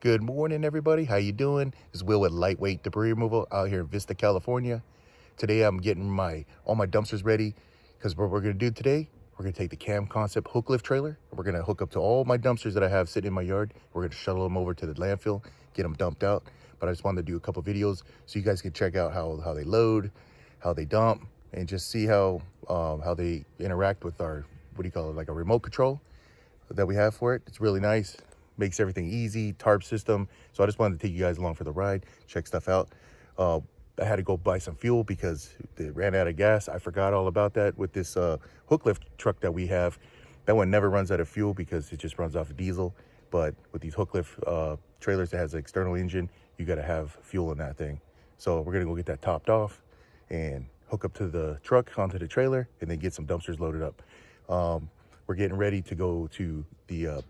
Good morning, everybody. How you doing? It's Will with Lightweight Debris Removal out here in Vista, California. Today, I'm getting all my dumpsters ready because what we're gonna do today, we're gonna take the Cam Concept hook lift trailer. We're gonna hook up to all my dumpsters that I have sitting in my yard. We're gonna shuttle them over to the landfill, get them dumped out. But I just wanted to do a couple videos so you guys can check out how they load, how they dump, and just see how they interact with our, what do you call it, like a remote control that we have for it. It's really nice, makes everything easy, tarp system. So I just wanted to take you guys along for the ride, check stuff out. I had to go buy some fuel because it ran out of gas. I forgot all about that with this hook lift truck that we have. That one never runs out of fuel because it just runs off of diesel. But with these hook lift trailers that has an external engine, you got to have fuel in that thing. So we're gonna go get that topped off and hook up to the truck onto the trailer and then get some dumpsters loaded up. We're getting ready to go to the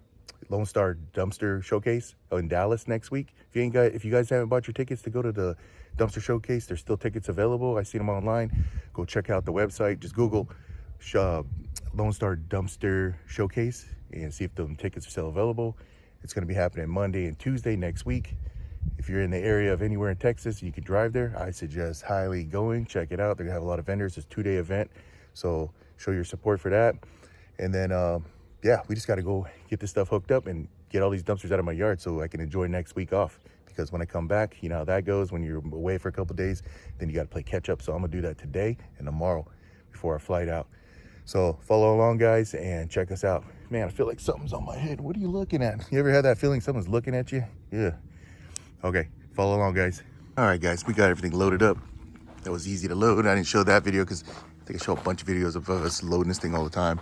Lone Star Dumpster Showcase in Dallas next week. If you guys haven't bought your tickets to go to the dumpster showcase, there's still tickets available. I see them online. Go check out the website. Just Google Lone Star Dumpster Showcase and see if the tickets are still available. It's going to be happening Monday and Tuesday next week. If you're in the area of anywhere in Texas, you could drive there. I suggest highly going. Check it out. They're going to have a lot of vendors. It's a 2-day event. So show your support for that. And then, yeah, we just got to go get this stuff hooked up and get all these dumpsters out of my yard so I can enjoy next week off. Because when I come back, you know how that goes. When you're away for a couple days, then you got to play catch up. So I'm going to do that today and tomorrow before I flight out. So follow along, guys, and check us out. Man, I feel like something's on my head. What are you looking at? You ever had that feeling someone's looking at you? Yeah. Okay, follow along, guys. All right, guys, we got everything loaded up. That was easy to load. I didn't show that video because I think I show a bunch of videos of us loading this thing all the time.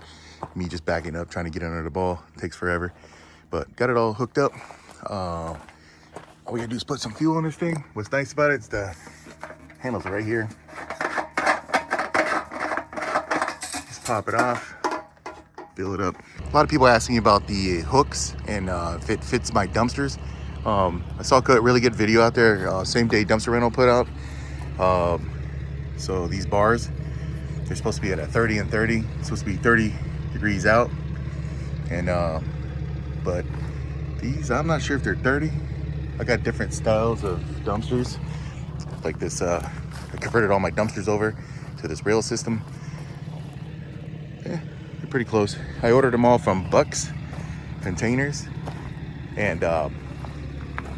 Me just backing up, trying to get under the ball. It takes forever. But got it all hooked up. All we gotta do is put some fuel on this thing. What's nice about it is the handles are right here. Just pop it off, fill it up. A lot of people asking me about the hooks and if it fits my dumpsters. I saw a really good video out there, same day dumpster rental put out. So these bars, they're supposed to be at a 30 and 30. It's supposed to be 30 degrees out. And but these, I'm not sure if they're 30. I got different styles of dumpsters. Like this, I converted all my dumpsters over to this rail system. Yeah, they're pretty close. I ordered them all from Bucks Containers. And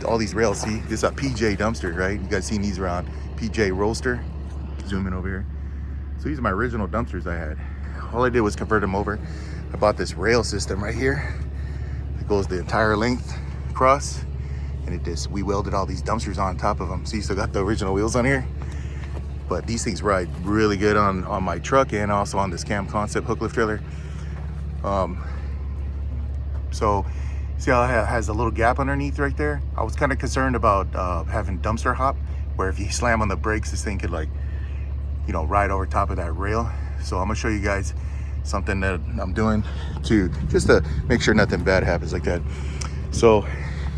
all these rails, see, this is a PJ dumpster, right? You guys seen these around. PJ roaster. Zoom in over here. So these are my original dumpsters I had. All I did was convert them over. I bought this rail system right here. It goes the entire length across, and we welded all these dumpsters on top of them. See, still got the original wheels on here. But these things ride really good on my truck and also on this Cam Concept hook lift trailer. So see how it has a little gap underneath right there? I was kind of concerned about having dumpster hop, where if you slam on the brakes, this thing could, like, you know, ride over top of that rail. So I'm gonna show you guys something that I'm doing just to make sure nothing bad happens like that. So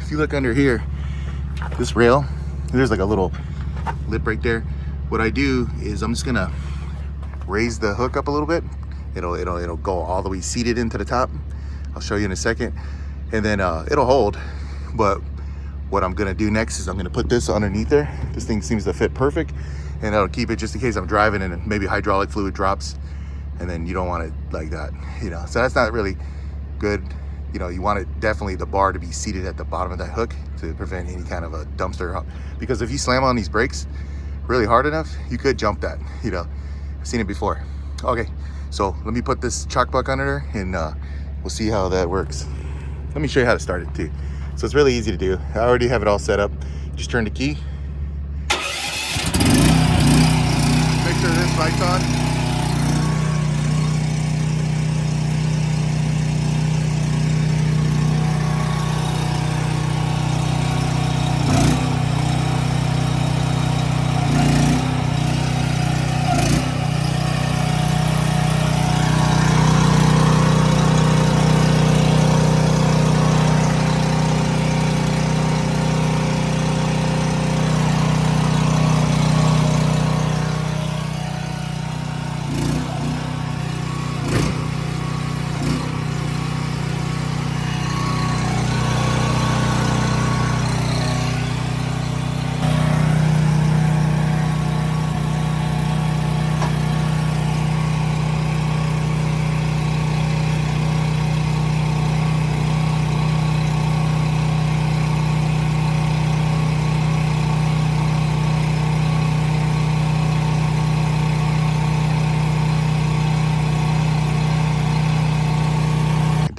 if you look under here, this rail, there's like a little lip right there. What I do is I'm just gonna raise the hook up a little bit. It'll go all the way seated into the top. I'll show you in a second. And then it'll hold. But what I'm gonna do next is I'm gonna put this underneath there. This thing seems to fit perfect. And that'll keep it just in case I'm driving and maybe hydraulic fluid drops, and then you don't want it like that, you know. So that's not really good. You know, you want it definitely the bar to be seated at the bottom of that hook to prevent any kind of a dumpster. Because if you slam on these brakes really hard enough, you could jump that, you know. I've seen it before. Okay, so let me put this chock buck under there and we'll see how that works. Let me show you how to start it too. So it's really easy to do. I already have it all set up. Just turn the key. Make sure this light's on.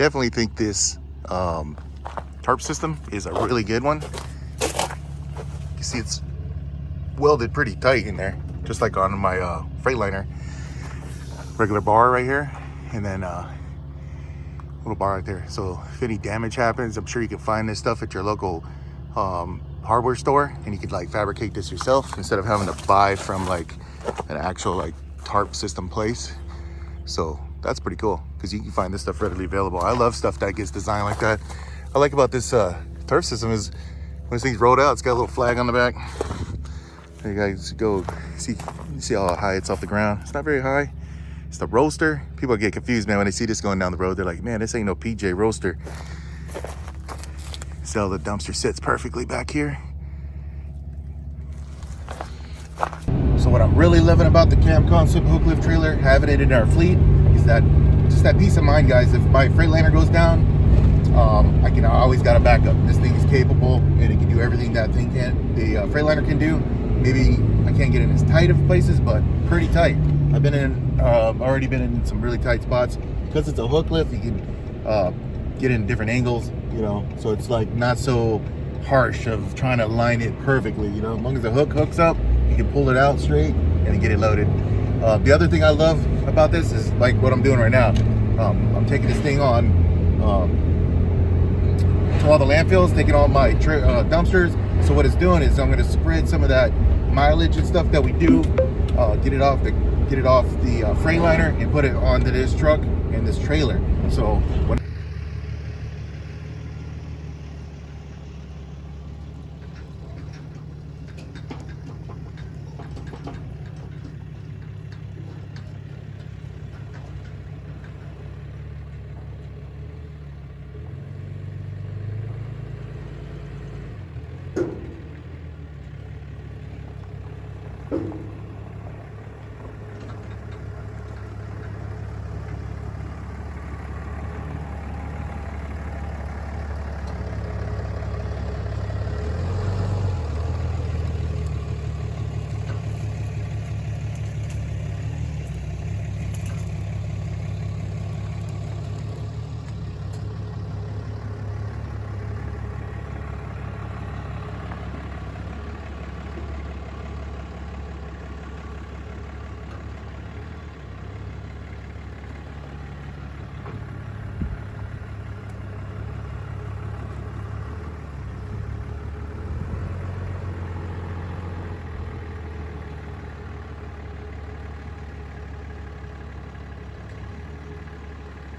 definitely think this tarp system is a really good one. You see it's welded pretty tight in there, just like on my Freightliner. Regular bar right here, and then little bar right there. So if any damage happens, I'm sure you can find this stuff at your local hardware store, and you could like fabricate this yourself instead of having to buy from like an actual like tarp system place. So that's pretty cool because you can find this stuff readily available. I love stuff that gets designed like that. I like about this tarp system is when this thing's rolled out, it's got a little flag on the back. There you guys go. See how high it's off the ground. It's not very high. It's the roaster. People get confused, man, when they see this going down the road. They're like, man, this ain't no PJ roaster. See how the dumpster sits perfectly back here. So what I'm really loving about the Cam Concept hook lift trailer, having it in our fleet, is that just that peace of mind, guys. If my Freightliner goes down, I always got a backup. This thing is capable, and it can do everything that thing can. The Freightliner can do. Maybe I can't get in as tight of places, but pretty tight. I've been in, already been in some really tight spots. Because it's a hook lift, you can get in different angles, you know, so it's like not so harsh of trying to line it perfectly, you know. As long as the hook hooks up, you can pull it out straight and get it loaded. The other thing I love about this is like what I'm doing right now. I'm taking this thing on to all the landfills, taking all my dumpsters. So what it's doing is I'm going to spread some of that mileage and stuff that we do, get it off the Freightliner and put it onto this truck and this trailer. So when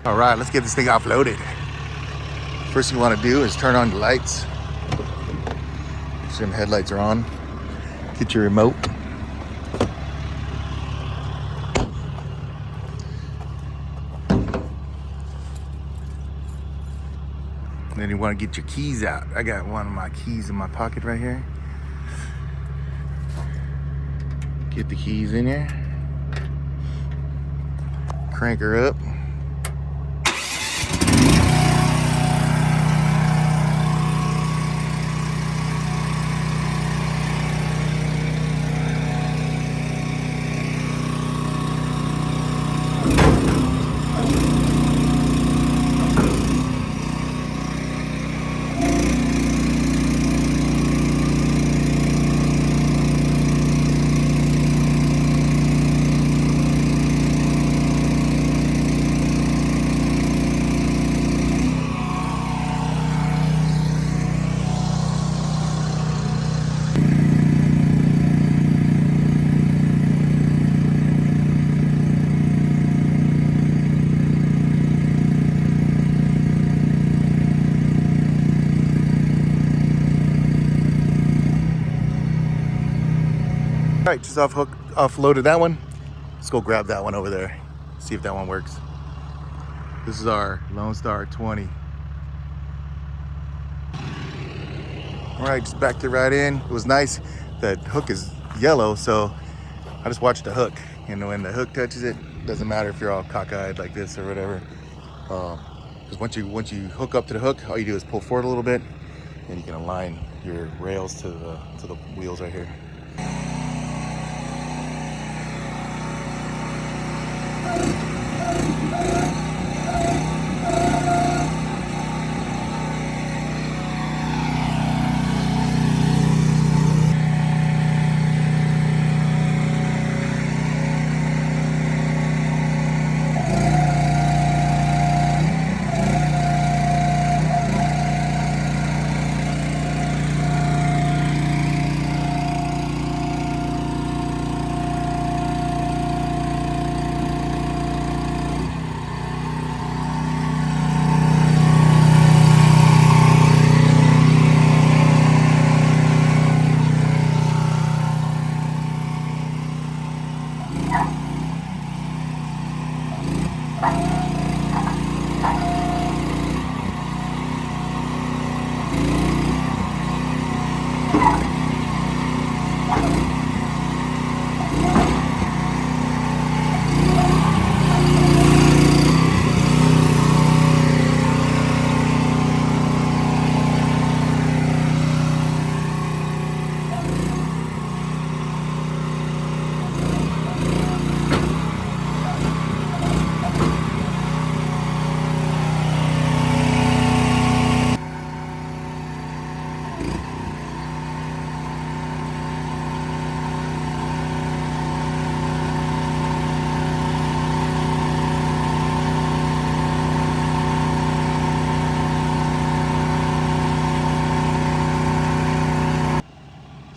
all right, let's get this thing offloaded. First thing you want to do is turn on the lights. Some headlights are on. Get your remote. And then you want to get your keys out. I got one of my keys in my pocket right here. Get the keys in here. Crank her up. All right, just offloaded that one. Let's go grab that one over there. See if that one works. This is our Lone Star 20. All right, just backed it right in. It was nice. That hook is yellow, so I just watched the hook. And when the hook touches it, doesn't matter if you're all cockeyed like this or whatever. Because once you hook up to the hook, all you do is pull forward a little bit, and you can align your rails to the wheels right here.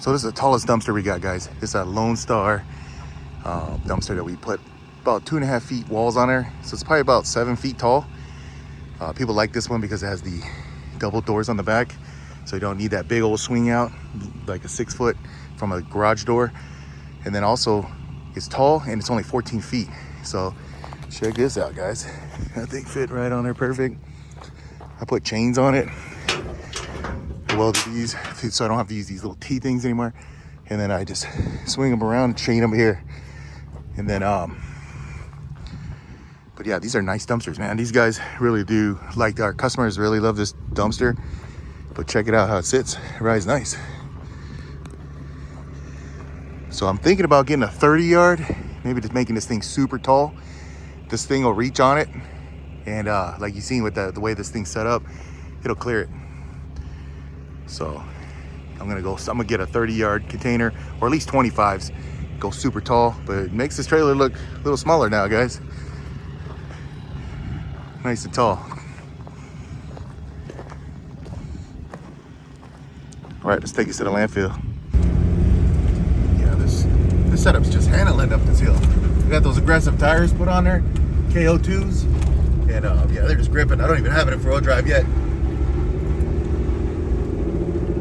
So this is the tallest dumpster we got, guys. It's a Lone Star dumpster that we put about 2.5 feet walls on there. So it's probably about 7 feet tall. People like this one because it has the double doors on the back. So you don't need that big old swing out, like a 6 foot from a garage door. And then also it's tall and it's only 14 feet. So check this out, guys. That thing fit right on there perfect. I put chains on it. I welded these so I don't have to use these little T things anymore. And then I just swing them around and chain them here. And then, but yeah, these are nice dumpsters, man. These guys really do like, our customers really love this dumpster. But check it out how it sits. It rides nice. So I'm thinking about getting a 30 yard, maybe just making this thing super tall. This thing will reach on it. And like you've seen with the way this thing's set up, it'll clear it. So I'm gonna get a 30 yard container, or at least 25s, go super tall, but it makes this trailer look a little smaller now, guys. Nice and tall. All right, let's take this to the landfill. Yeah, this setup's just handling up this hill. We got those aggressive tires put on there, KO2s, and yeah, they're just gripping. I don't even have it in 4-wheel drive yet.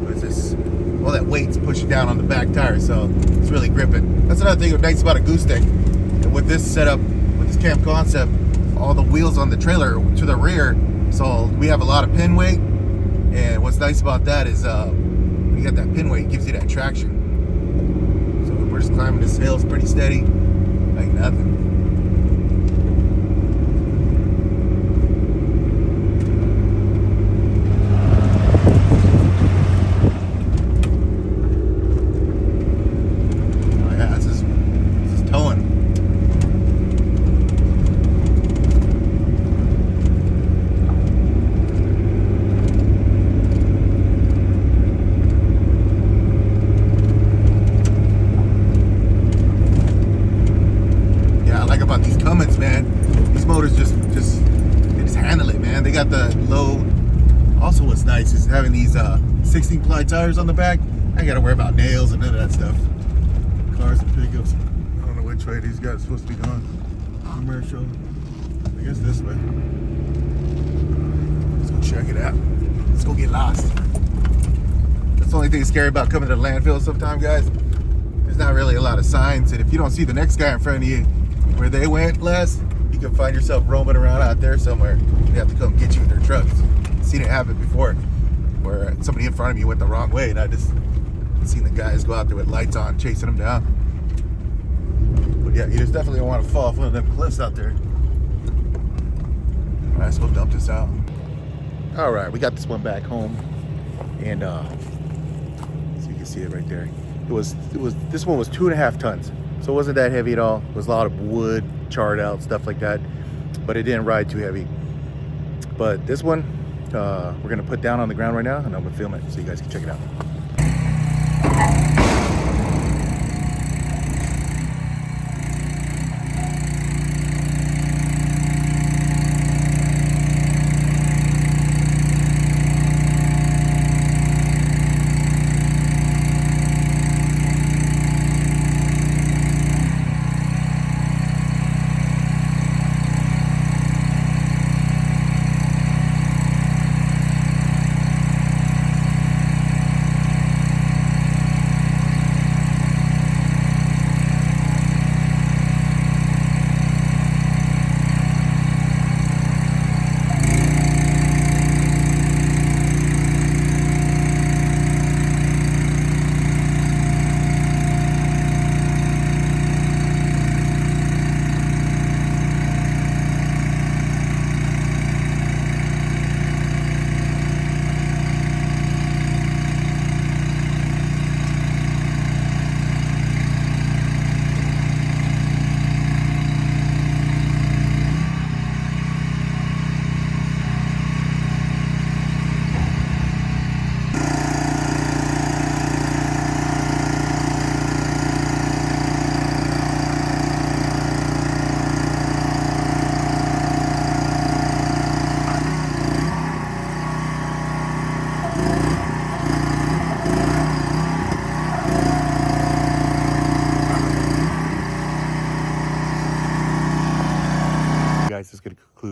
But it's just, all that weight's pushing down on the back tire, so it's really gripping. That's another thing that's nice about a goose stick. And with this setup, with this camp concept, all the wheels on the trailer to the rear, so we have a lot of pin weight. And what's nice about that is when you got that pin weight, it gives you that traction. So we're just climbing this hill, it's pretty steady, like nothing. Oh yeah, this is towing. Man, these motors just handle it, man. They got the low. Also, what's nice is having these 16 ply tires on the back. I ain't gotta worry about nails and none of that stuff. Cars and pickups. I don't know which way these guys are supposed to be going. Commercial. I guess this way. Let's go check it out. Let's go get lost. That's the only thing scary about coming to the landfill sometimes, guys. There's not really a lot of signs, and if you don't see the next guy in front of you where they went last, you can find yourself roaming around out there somewhere. They have to come get you in their trucks. Seen it happen before, where somebody in front of me went the wrong way, and I just seen the guys go out there with lights on, chasing them down. But yeah, you just definitely don't want to fall off one of them cliffs out there. All right, let's go dump this out. All right, we got this one back home, and so you can see it right there. This one was 2.5 tons. So it wasn't that heavy at all. It was a lot of wood, charred out, stuff like that. But it didn't ride too heavy. But this one, we're gonna put down on the ground right now, and I'm gonna film it so you guys can check it out.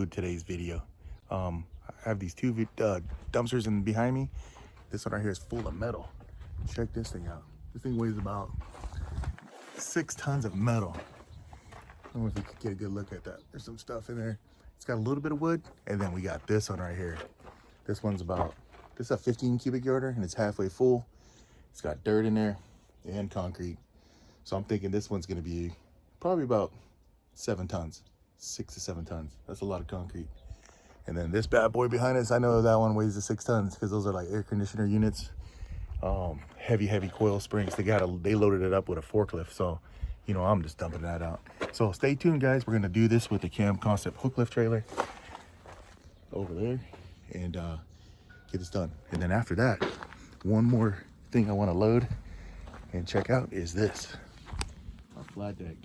conclude today's video. I have these two dumpsters in behind me. This one right here is full of metal. Check this thing out. This thing weighs about 6 tons of metal. I don't know if you could get a good look at that. There's some stuff in there. It's got a little bit of wood, and then we got this one right here. This one's this is a 15 cubic yarder, and it's halfway full. It's got dirt in there and concrete. So I'm thinking this one's gonna be probably about 7 tons, 6 to 7 tons. That's a lot of concrete. And then this bad boy behind us, I know that one weighs 6 tons because those are like air conditioner units. Heavy coil springs. They loaded it up with a forklift. So, you know, I'm just dumping that out. So stay tuned, guys. We're gonna do this with the Cam Concept hook lift trailer over there and get this done. And then after that, one more thing I want to load and check out is this, our flat deck.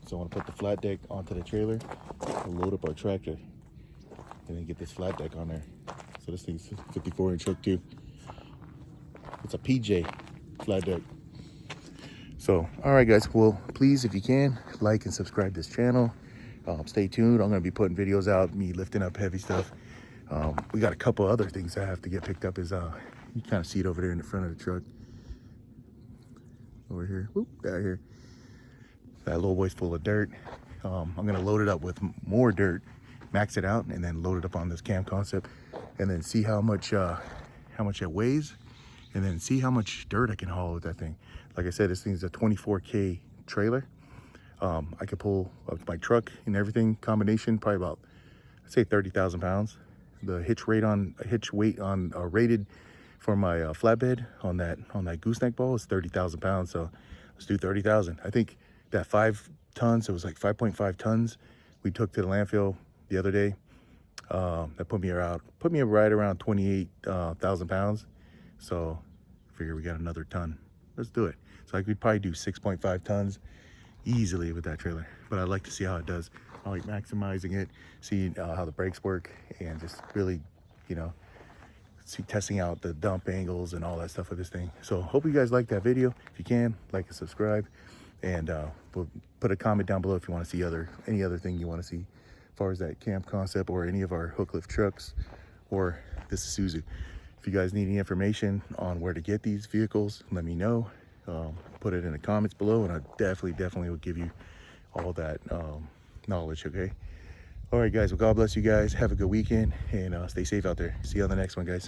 So I want to put the flat deck onto the trailer, load up our tractor, and then get this flat deck on there. So this thing's 54-inch hook too. It's a PJ flat deck. So, all right, guys. Well, please, if you can, like and subscribe this channel. Stay tuned. I'm going to be putting videos out, me lifting up heavy stuff. We got a couple other things that have to get picked up. You kind of see it over there in the front of the truck. Over here. Whoop, out here. That little boy's full of dirt. I'm going to load it up with more dirt, max it out, and then load it up on this Cam Concept, and then see how much it weighs, and then see how much dirt I can haul with that thing. Like I said, this thing's a 24K trailer. I could pull up my truck and everything combination, probably about, I'd say 30,000 pounds. The hitch weight on rated for my flatbed on that gooseneck ball is 30,000 pounds. So let's do 30,000. I think that 5 tons, it was like 5.5 tons we took to the landfill the other day. That put me right around 28,000 pounds. So I figure we got another ton. Let's do it. So I could probably do 6.5 tons easily with that trailer, but I'd like to see how it does. I like maximizing it, seeing how the brakes work, and just really, you know, testing out the dump angles and all that stuff with this thing. So hope you guys like that video. If you can, like and subscribe, and put a comment down below if you want to see any other thing you want to see as far as that Cam Concept or any of our hook lift trucks or this Isuzu. If you guys need any information on where to get these vehicles, let me know. Put it in the comments below, and I definitely will give you all that knowledge. Okay. All right, guys. Well, God bless you guys. Have a good weekend, and stay safe out there. See you on the next one, guys.